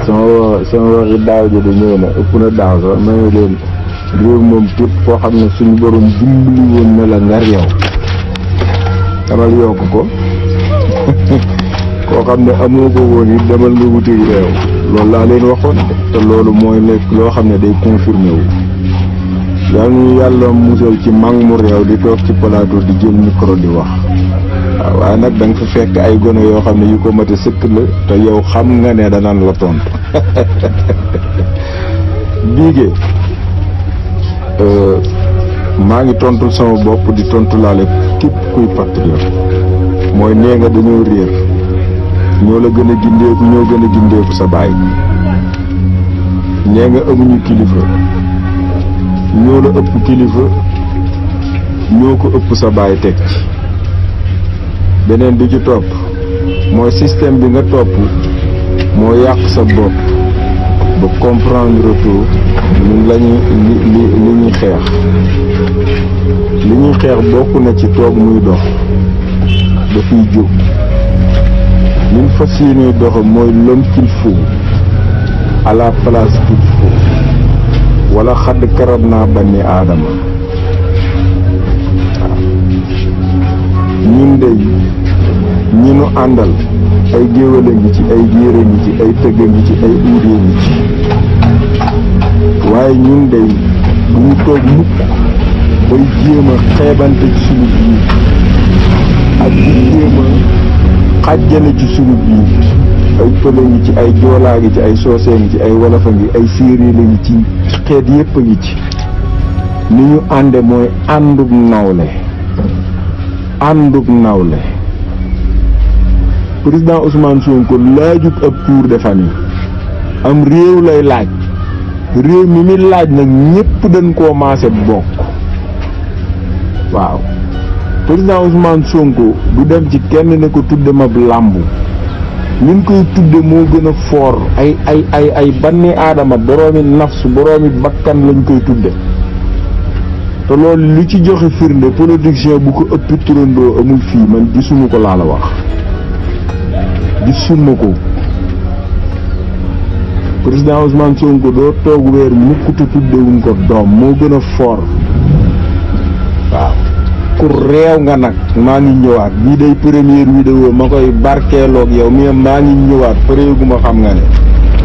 sama waxi daaw ji de ñëw na ëpp na daaw sax ma ne leen réew moom képp koo xam ne suñu borom dimbali woon na la nga réew demal yokk ko koo xam ne amoo ko woon it demal nga wuti réew loolu laa leen waxoon te loolu mooy nekk loo xam ne day confirmé wu yal ñu yàlla musal ci mag mu réew di toog ci plateau di jël micro di wax waaw waaye nag da nga fi fekk ay gone yoo xam ne yu ko mate sëkk la te yow xam nga ne danaan la tontu Bigué maa ngi tontu sama bopp di tontu laale képp kuy patriote mooy nee nga dañoo réer ñoo la gën a gindeeku ñoo gën a gindeeku sa baay nee nga amuñu kilifa ñoo la ëpp kilifa ñoo ko ëpp sa baay teg ci beneen bi ci topp mooy système bi nga topp moo yàq sa bopp ba comprendre tout ñun lañuy li ñuy xeex li ñuy xeex bokk na ci toog muy dox dafiy jóg ñun fas yéene dox mooy l'homme qu'il faut à la place qu'il faut wala xadd karab naa bani aadama waaw ñun dey ñi nu àndal ay géwél a ngi ci ay géer a ngi ci ay tëgg a ngi ci ay uudee ngi ci waaye ñun dey bu ñu toog mukk bay jéem a xeebante ci suñu biir ak di jéem a xàjjale ci suñu biir ay pële ngi ci ay joolaa ngi ci ay soosee ngi ci ay wolofa ngi ay séeréer la ngi ci xeet yépp a ngi ci ni ñu ànde mooy àndub nawle président Ousmane Sonko laajut ab tour de famille am réew lay laaj réew mi mi laaj nag ñépp dañ koo maase bokk waaw président Ousmane Sonko du dem ci kenn ne ko tudde ma làmbu ñu koy tudde moo gën a foor ay banni aadama boroomi nafsu boroomi bakkan lañ koy tudde te loolu li ci joxe firnde politicien bu ko ëppi turandoo amul fii man gisuma ko laa la wax gisuma ko président Ousmane Sonko doo toog weer mukk te tuddewuñ ko doom moo gën a foor waaw ku réew nga nag maa ngi ñëwaat bii day première vidéo ma koy barkeeloog yow mais maa ngi ñëwaat pareeguma xam nga ne